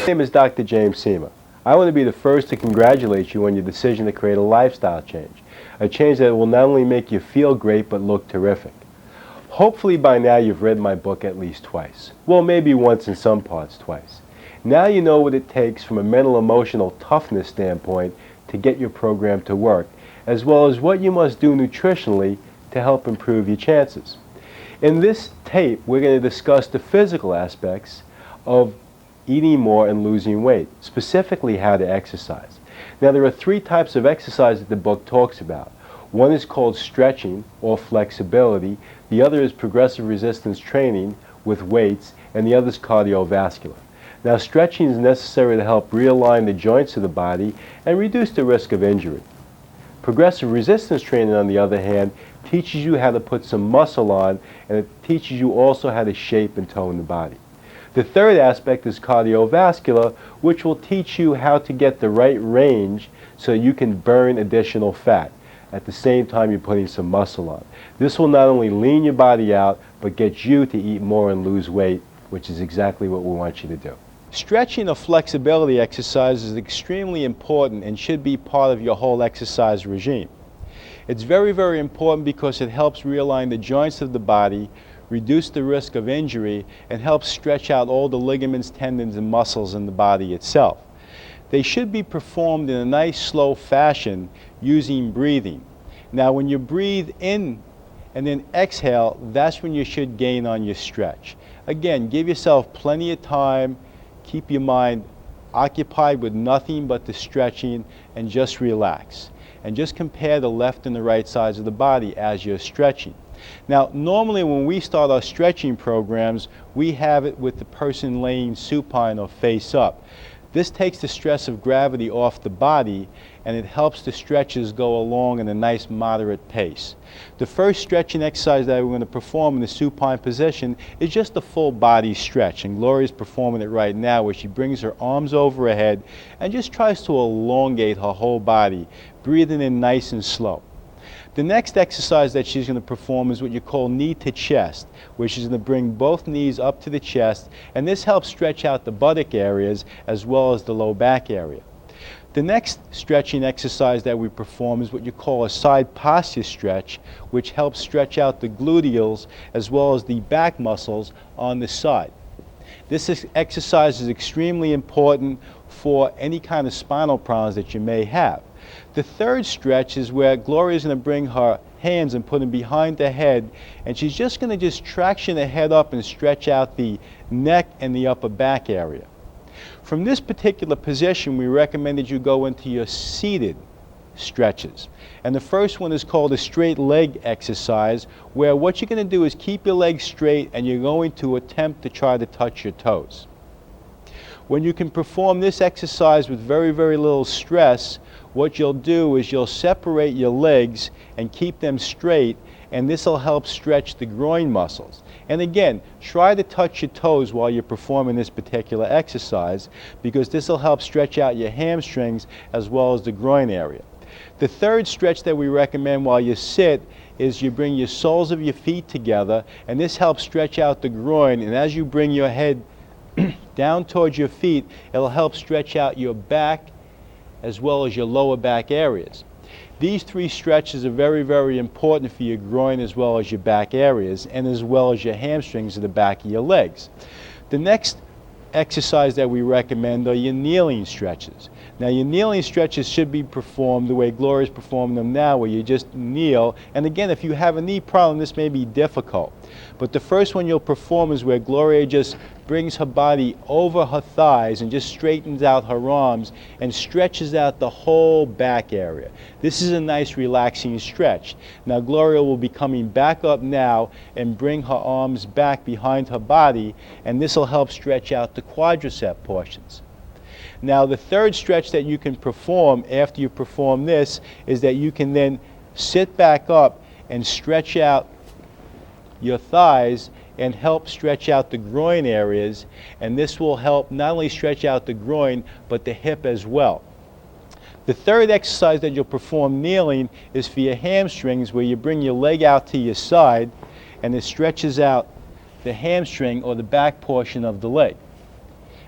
My name is Dr. James Cima. I want to be the first to congratulate you on your decision to create a lifestyle change. A change that will not only make you feel great but look terrific. Hopefully by now you've read my book at least twice. Well, maybe once, in some parts twice. Now you know what it takes from a mental emotional toughness standpoint to get your program to work, as well as what you must do nutritionally to help improve your chances. In this tape, we're going to discuss the physical aspects of eating more and losing weight, specifically how to exercise. Now, there are three types of exercise that the book talks about. One is called stretching or flexibility, the other is progressive resistance training with weights, and the other is cardiovascular. Now, stretching is necessary to help realign the joints of the body and reduce the risk of injury. Progressive resistance training, on the other hand, teaches you how to put some muscle on, and it teaches you also how to shape and tone the body. The third aspect is cardiovascular, which will teach you how to get the right range so you can burn additional fat. At the same time, you're putting some muscle on. This will not only lean your body out, but get you to eat more and lose weight, which is exactly what we want you to do. Stretching or flexibility exercise is extremely important and should be part of your whole exercise regime. It's very, very important because it helps realign the joints of the body, reduce the risk of injury, and help stretch out all the ligaments, tendons, and muscles in the body itself. They should be performed in a nice slow fashion using breathing. Now, when you breathe in and then exhale, that's when you should gain on your stretch. Again, give yourself plenty of time, keep your mind occupied with nothing but the stretching, and just relax. And just compare the left and the right sides of the body as you're stretching. Now, normally when we start our stretching programs, we have it with the person laying supine or face up. This takes the stress of gravity off the body, and it helps the stretches go along in a nice moderate pace. The first stretching exercise that we're going to perform in the supine position is just a full body stretch, and Gloria's performing it right now, where she brings her arms over her head and just tries to elongate her whole body, breathing in nice and slow. The next exercise that she's going to perform is what you call knee to chest, where she's going to bring both knees up to the chest, and this helps stretch out the buttock areas as well as the low back area. The next stretching exercise that we perform is what you call a side posture stretch, which helps stretch out the gluteals as well as the back muscles on the side. This exercise is extremely important for any kind of spinal problems that you may have. The third stretch is where Gloria is going to bring her hands and put them behind the head, and she's just going to traction the head up and stretch out the neck and the upper back area. From this particular position, we recommend that you go into your seated stretches. And the first one is called a straight leg exercise, where what you're going to do is keep your legs straight and you're going to attempt to try to touch your toes. When you can perform this exercise with very, very little stress, what you'll do is you'll separate your legs and keep them straight, and this will help stretch the groin muscles. And again, try to touch your toes while you're performing this particular exercise, because this will help stretch out your hamstrings as well as the groin area. The third stretch that we recommend while you sit is you bring your soles of your feet together, and this helps stretch out the groin, and as you bring your head down towards your feet, it'll help stretch out your back as well as your lower back areas. These three stretches are very, very important for your groin as well as your back areas, and as well as your hamstrings at the back of your legs. The next exercise that we recommend are your kneeling stretches. Now, your kneeling stretches should be performed the way Gloria's performing them now, where you just kneel. And again, if you have a knee problem, this may be difficult. But the first one you'll perform is where Gloria just brings her body over her thighs and just straightens out her arms and stretches out the whole back area. This is a nice relaxing stretch. Now, Gloria will be coming back up now and bring her arms back behind her body, and this will help stretch out the quadricep portions. Now, the third stretch that you can perform after you perform this is that you can then sit back up and stretch out your thighs and help stretch out the groin areas, and this will help not only stretch out the groin but the hip as well. The third exercise that you'll perform kneeling is for your hamstrings, where you bring your leg out to your side and it stretches out the hamstring or the back portion of the leg.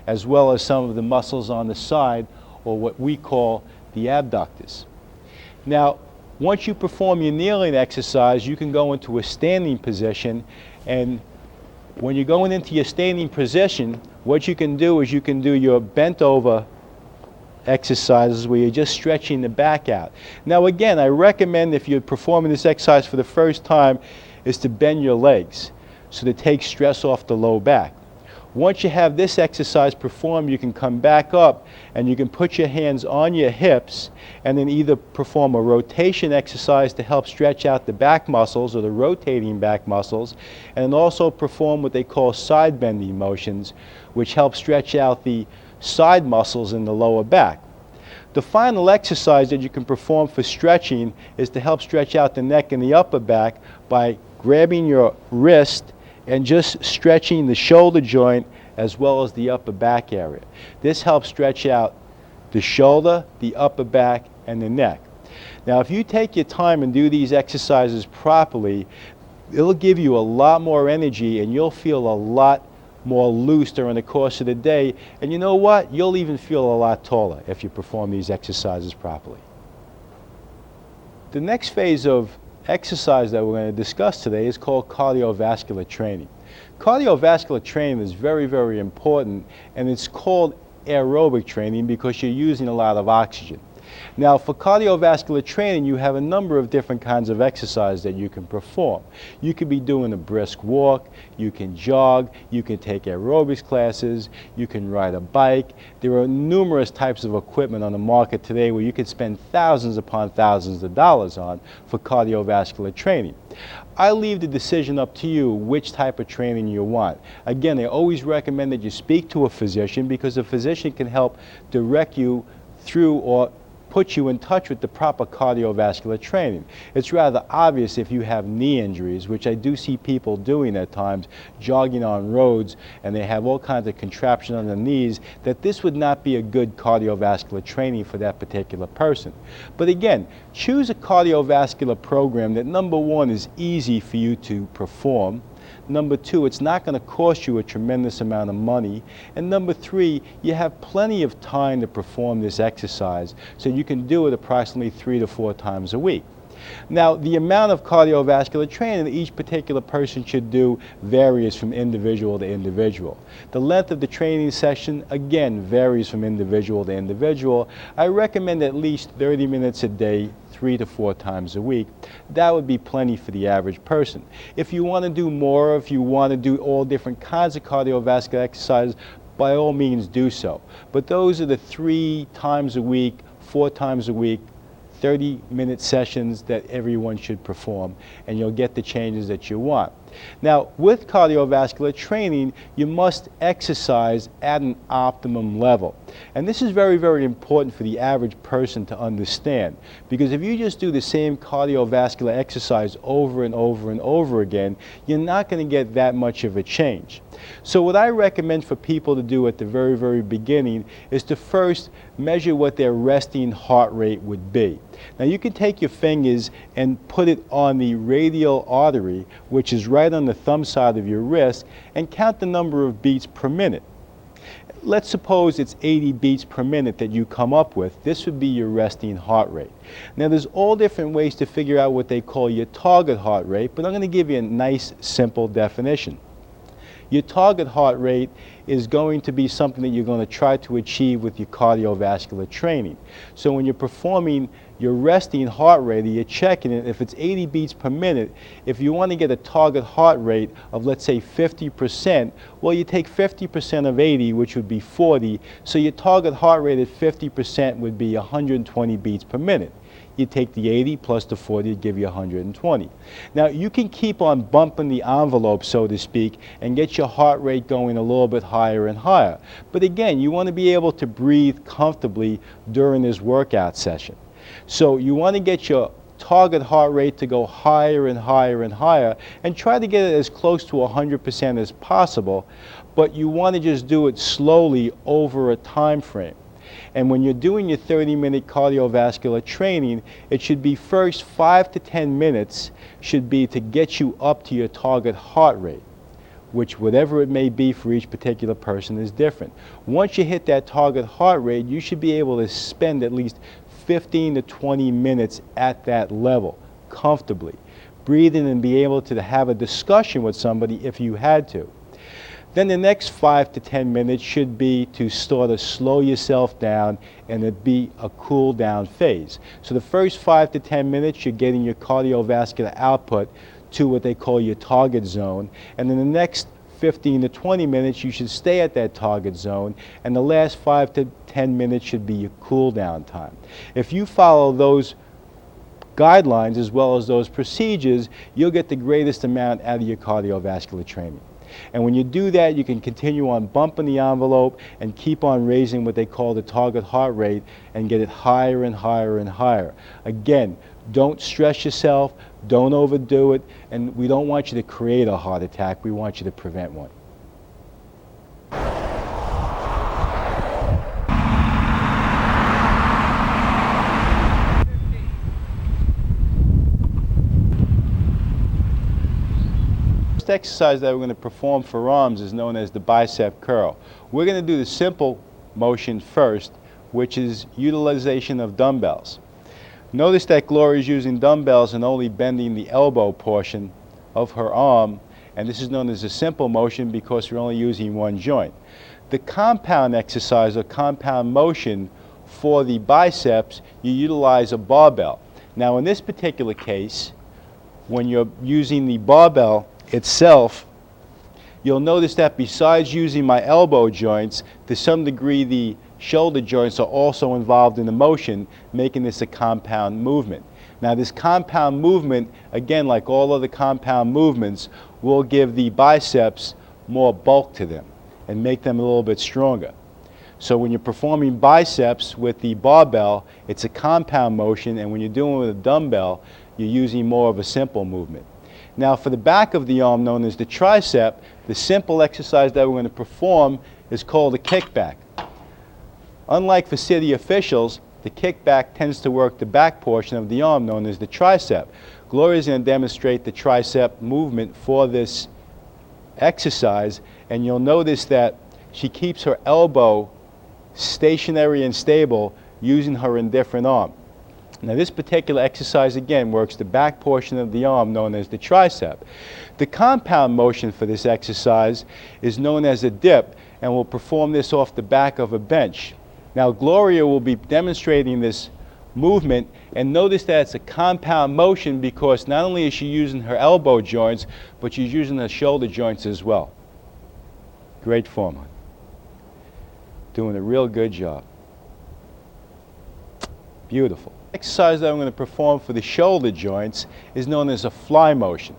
as well as some of the muscles on the side, or what we call the abductors. Now, once you perform your kneeling exercise, you can go into a standing position, and when you're going into your standing position, what you can do is you can do your bent over exercises where you're just stretching the back out. Now again, I recommend, if you're performing this exercise for the first time, is to bend your legs so to take stress off the low back. Once you have this exercise performed, you can come back up and you can put your hands on your hips and then either perform a rotation exercise to help stretch out the back muscles, or the rotating back muscles, and then also perform what they call side bending motions, which help stretch out the side muscles in the lower back. The final exercise that you can perform for stretching is to help stretch out the neck and the upper back by grabbing your wrist and just stretching the shoulder joint as well as the upper back area. This helps stretch out the shoulder, the upper back, and the neck. Now, if you take your time and do these exercises properly, it'll give you a lot more energy and you'll feel a lot more loose during the course of the day. And you know what? You'll even feel a lot taller if you perform these exercises properly. The next phase of exercise that we're going to discuss today is called cardiovascular training. Cardiovascular training is very, very important, and it's called aerobic training because you're using a lot of oxygen. Now, for cardiovascular training, you have a number of different kinds of exercise that you can perform. You could be doing a brisk walk, you can jog, you can take aerobics classes, you can ride a bike. There are numerous types of equipment on the market today where you could spend thousands upon thousands of dollars on for cardiovascular training. I leave the decision up to you which type of training you want. Again, I always recommend that you speak to a physician, because a physician can help direct you through or put you in touch with the proper cardiovascular training. It's rather obvious if you have knee injuries, which I do see people doing at times, jogging on roads, and they have all kinds of contraption on their knees, that this would not be a good cardiovascular training for that particular person. But again, choose a cardiovascular program that, number one, is easy for you to perform. Number two, it's not going to cost you a tremendous amount of money. And number three, you have plenty of time to perform this exercise, so you can do it approximately 3 to 4 times a week. Now, the amount of cardiovascular training that each particular person should do varies from individual to individual. The length of the training session, again, varies from individual to individual. I recommend at least 30 minutes a day, 3 to 4 times a week. That would be plenty for the average person. If you want to do more, if you want to do all different kinds of cardiovascular exercises, by all means do so. But those are the 3 times a week, 4 times a week, 30-minute sessions that everyone should perform, and you'll get the changes that you want. Now, with cardiovascular training, you must exercise at an optimum level. And this is very, very important for the average person to understand, because if you just do the same cardiovascular exercise over and over and over again, you're not going to get that much of a change. So what I recommend for people to do at the very, very beginning is to first measure what their resting heart rate would be. Now, you can take your fingers and put it on the radial artery, which is right on the thumb side of your wrist, and count the number of beats per minute. Let's suppose it's 80 beats per minute that you come up with. This would be your resting heart rate. Now, there's all different ways to figure out what they call your target heart rate, but I'm going to give you a nice, simple definition. Your target heart rate is going to be something that you're going to try to achieve with your cardiovascular training. So when you're performing your resting heart rate, you're checking it. If it's 80 beats per minute, if you want to get a target heart rate of, let's say, 50%, well, you take 50% of 80, which would be 40, so your target heart rate at 50% would be 120 beats per minute. You take the 80 plus the 40 to give you 120. Now, you can keep on bumping the envelope, so to speak, and get your heart rate going a little bit higher and higher. But again, you want to be able to breathe comfortably during this workout session. So you want to get your target heart rate to go higher and higher and higher, and try to get it as close to 100% as possible, but you want to just do it slowly over a time frame. And when you're doing your 30-minute cardiovascular training, it should be first 5 to 10 minutes should be to get you up to your target heart rate. which whatever it may be for each particular person is different. Once you hit that target heart rate, you should be able to spend at least 15 to 20 minutes at that level comfortably, breathing and be able to have a discussion with somebody if you had to. Then the next 5 to 10 minutes should be to sort of slow yourself down and it be a cool down phase. So the first 5 to 10 minutes you're getting your cardiovascular output to what they call your target zone, and in the next 15 to 20 minutes you should stay at that target zone, and the last 5 to 10 minutes should be your cool down time. If you follow those guidelines as well as those procedures, you'll get the greatest amount out of your cardiovascular training. And when you do that, you can continue on bumping the envelope and keep on raising what they call the target heart rate and get it higher and higher and higher. Again, don't stress yourself, don't overdo it, and we don't want you to create a heart attack, we want you to prevent one. The exercise that we're going to perform for arms is known as the bicep curl. We're going to do the simple motion first, which is utilization of dumbbells. Notice that Gloria is using dumbbells and only bending the elbow portion of her arm, and this is known as a simple motion because we're only using one joint. The compound exercise or compound motion for the biceps, you utilize a barbell. Now in this particular case, when you're using the barbell itself, you'll notice that besides using my elbow joints, to some degree the shoulder joints are also involved in the motion, making this a compound movement. Now this compound movement, again like all other compound movements, will give the biceps more bulk to them and make them a little bit stronger. So when you're performing biceps with the barbell, it's a compound motion, and when you're doing it with a dumbbell, you're using more of a simple movement. Now for the back of the arm, known as the tricep, the simple exercise that we're going to perform is called a kickback. Unlike for city officials, the kickback tends to work the back portion of the arm, known as the tricep. Gloria is going to demonstrate the tricep movement for this exercise, and you'll notice that she keeps her elbow stationary and stable using her indifferent arm. Now this particular exercise again works the back portion of the arm, known as the tricep. The compound motion for this exercise is known as a dip, and we'll perform this off the back of a bench. Now Gloria will be demonstrating this movement, and notice that it's a compound motion because not only is she using her elbow joints, but she's using her shoulder joints as well. Great form, hon. Doing a real good job. Beautiful. The exercise that I'm going to perform for the shoulder joints is known as a fly motion.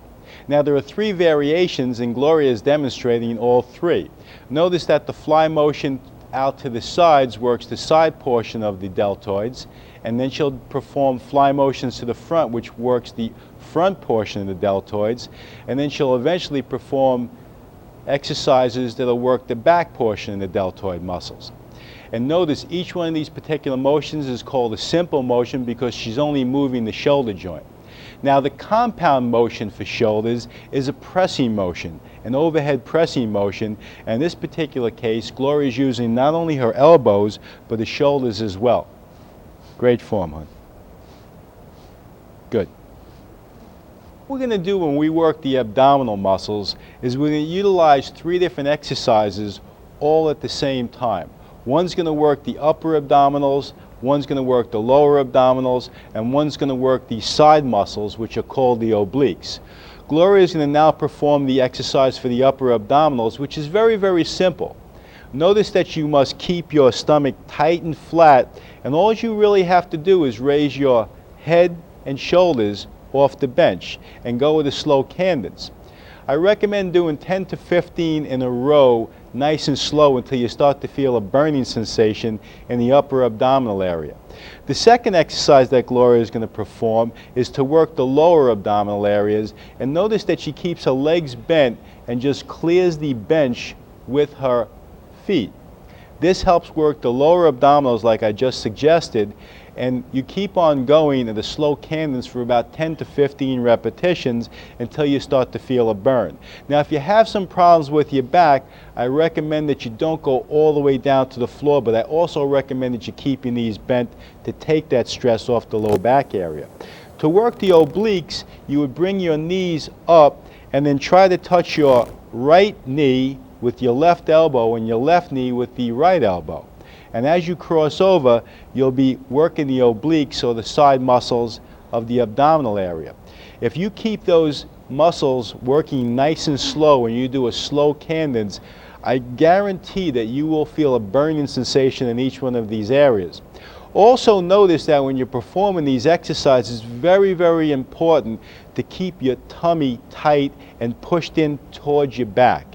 Now there are 3 variations, and Gloria is demonstrating all 3. Notice that the fly motion out to the sides works the side portion of the deltoids, and then she'll perform fly motions to the front, which works the front portion of the deltoids, and then she'll eventually perform exercises that'll work the back portion of the deltoid muscles. And notice each one of these particular motions is called a simple motion because she's only moving the shoulder joint. Now the compound motion for shoulders is a pressing motion, an overhead pressing motion, and in this particular case Gloria is using not only her elbows but the shoulders as well. Great form, hon. Good. What we're going to do when we work the abdominal muscles is we're going to utilize 3 different exercises all at the same time. One's going to work the upper abdominals, one's going to work the lower abdominals, and one's going to work the side muscles, which are called the obliques. Gloria is going to now perform the exercise for the upper abdominals, which is very, very simple. Notice that you must keep your stomach tight and flat, and all you really have to do is raise your head and shoulders off the bench and go with a slow cadence. I recommend doing 10 to 15 in a row, nice and slow, until you start to feel a burning sensation in the upper abdominal area. The second exercise that Gloria is going to perform is to work the lower abdominal areas, and notice that she keeps her legs bent and just clears the bench with her feet. This helps work the lower abdominals like I just suggested, and you keep on going at a slow cadence for about 10 to 15 repetitions until you start to feel a burn. Now if you have some problems with your back, I recommend that you don't go all the way down to the floor, but I also recommend that you keep your knees bent to take that stress off the low back area. To work the obliques, you would bring your knees up and then try to touch your right knee with your left elbow and your left knee with the right elbow. And as you cross over, you'll be working the obliques, or the side muscles of the abdominal area. If you keep those muscles working nice and slow and you do a slow cadence, I guarantee that you will feel a burning sensation in each one of these areas. Also notice that when you're performing these exercises, it's very, very important to keep your tummy tight and pushed in towards your back.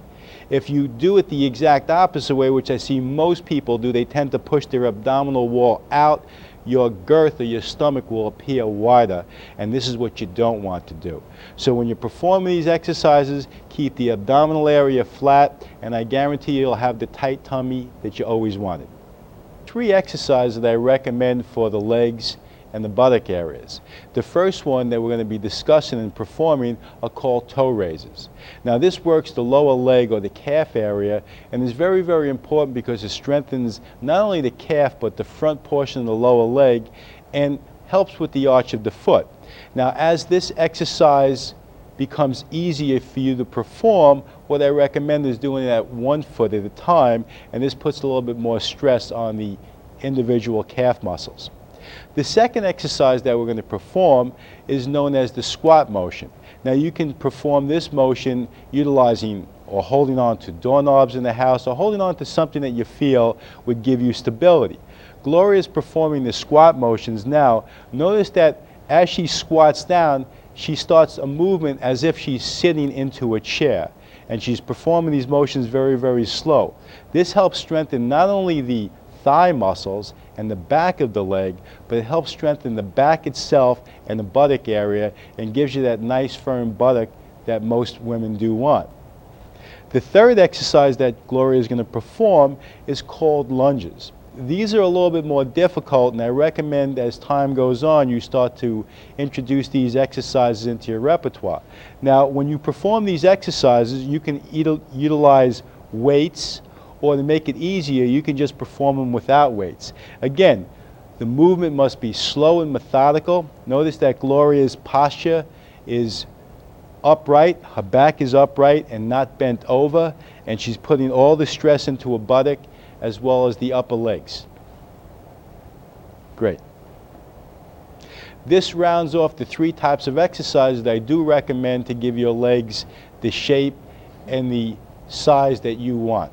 If you do it the exact opposite way, which I see most people do, they tend to push their abdominal wall out, your girth or your stomach will appear wider, and this is what you don't want to do. So when you're performing these exercises, keep the abdominal area flat, and I guarantee you'll have the tight tummy that you always wanted. 3 exercises that I recommend for the legs and the buttock areas. The first one that we're going to be discussing and performing are called toe raises. Now this works the lower leg or the calf area, and is very, very important because it strengthens not only the calf but the front portion of the lower leg and helps with the arch of the foot. Now as this exercise becomes easier for you to perform, what I recommend is doing it at 1 foot at a time, and this puts a little bit more stress on the individual calf muscles. The second exercise that we're going to perform is known as the squat motion. Now you can perform this motion utilizing or holding on to doorknobs in the house, or holding on to something that you feel would give you stability. Gloria is performing the squat motions now. Notice that as she squats down, she starts a movement as if she's sitting into a chair, and she's performing these motions very, very slow. This helps strengthen not only the thigh muscles and the back of the leg, but it helps strengthen the back itself and the buttock area, and gives you that nice firm buttock that most women do want. The third exercise that Gloria is going to perform is called lunges. These are a little bit more difficult, and I recommend as time goes on you start to introduce these exercises into your repertoire. Now when you perform these exercises, you can utilize weights, or to make it easier, you can just perform them without weights. Again, the movement must be slow and methodical. Notice that Gloria's posture is upright, her back is upright and not bent over, and she's putting all the stress into her buttock as well as the upper legs. Great. This rounds off the 3 types of exercises that I do recommend to give your legs the shape and the size that you want.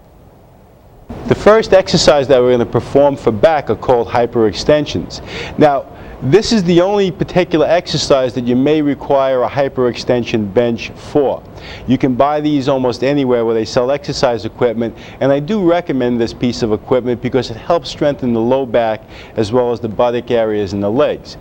The first exercise that we're going to perform for back are called hyperextensions. Now, this is the only particular exercise that you may require a hyperextension bench for. You can buy these almost anywhere where they sell exercise equipment, and I do recommend this piece of equipment because it helps strengthen the low back as well as the buttock areas and the legs.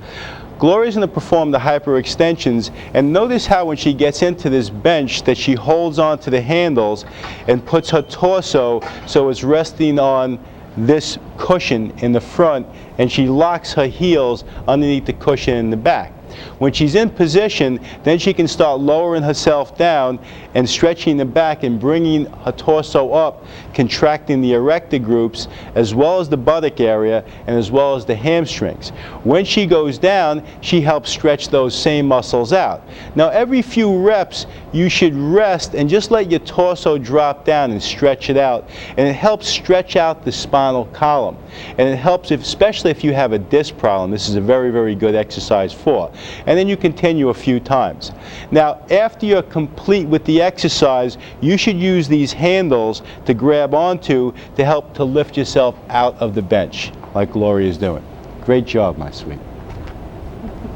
Gloria's going to perform the hyperextensions, and notice how when she gets into this bench that she holds on to the handles and puts her torso so it's resting on this cushion in the front, and she locks her heels underneath the cushion in the back. When she's in position, then she can start lowering herself down and stretching the back and bringing her torso up, contracting the erector groups as well as the buttock area and as well as the hamstrings. When she goes down, she helps stretch those same muscles out. Now every few reps you should rest and just let your torso drop down and stretch it out, and it helps stretch out the spinal column, and it helps especially if you have a disc problem. This is a very, very good exercise for. And then you continue a few times. Now after you're complete with the exercise, you should use these handles to grab onto to help to lift yourself out of the bench like Gloria is doing. Great job, my sweet.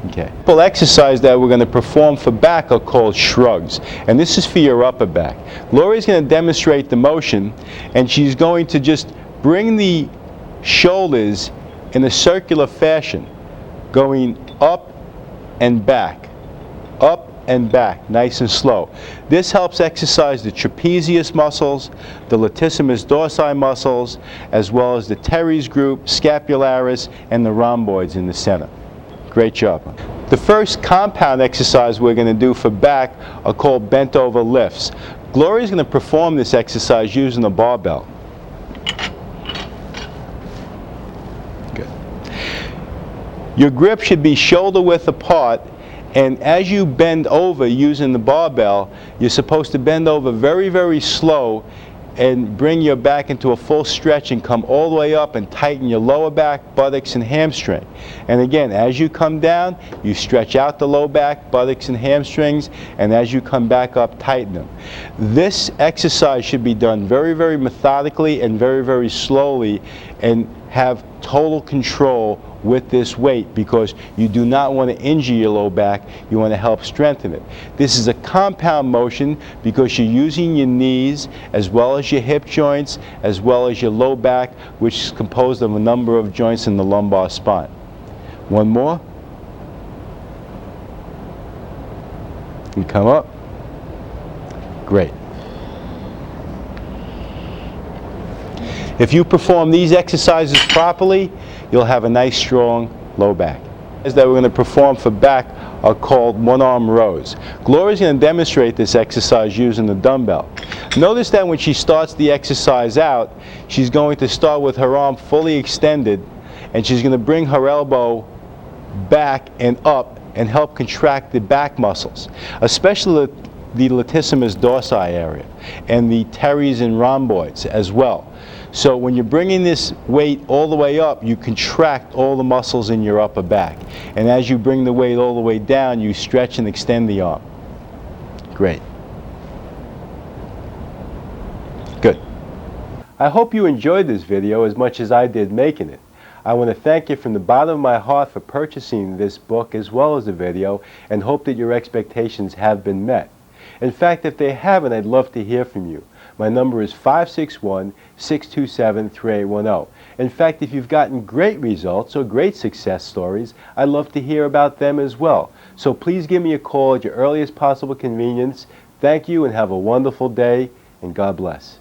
Okay. The exercise that we're going to perform for back are called shrugs, and this is for your upper back. Gloria's going to demonstrate the motion, and she's going to just bring the shoulders in a circular fashion, going up and back, up and back, nice and slow. This helps exercise the trapezius muscles, the latissimus dorsi muscles, as well as the teres group, scapularis, and the rhomboids in the center. Great job. The first compound exercise we're going to do for back are called bent over lifts. Gloria's going to perform this exercise using a barbell. Good. Your grip should be shoulder width apart, and as you bend over using the barbell, you're supposed to bend over very, very slow and bring your back into a full stretch and come all the way up and tighten your lower back, buttocks, and hamstring. And again, as you come down, you stretch out the low back, buttocks, and hamstrings, and as you come back up, tighten them. This exercise should be done very, very methodically and very, very slowly, and have total control with this weight, because you do not want to injure your low back, you want to help strengthen it. This is a compound motion because you're using your knees as well as your hip joints as well as your low back, which is composed of a number of joints in the lumbar spine. One more. And come up. Great. If you perform these exercises properly, you'll have a nice strong low back. That we're going to perform for back are called one-arm rows. Gloria's going to demonstrate this exercise using the dumbbell. Notice that when she starts the exercise out, she's going to start with her arm fully extended, and she's going to bring her elbow back and up and help contract the back muscles, especially the latissimus dorsi area and the teres and rhomboids as well. So when you're bringing this weight all the way up, you contract all the muscles in your upper back. And as you bring the weight all the way down, you stretch and extend the arm. Great. Good. I hope you enjoyed this video as much as I did making it. I want to thank you from the bottom of my heart for purchasing this book as well as the video, and hope that your expectations have been met. In fact, if they haven't, I'd love to hear from you. My number is 561-627-3810. In fact, if you've gotten great results or great success stories, I'd love to hear about them as well. So please give me a call at your earliest possible convenience. Thank you and have a wonderful day, and God bless.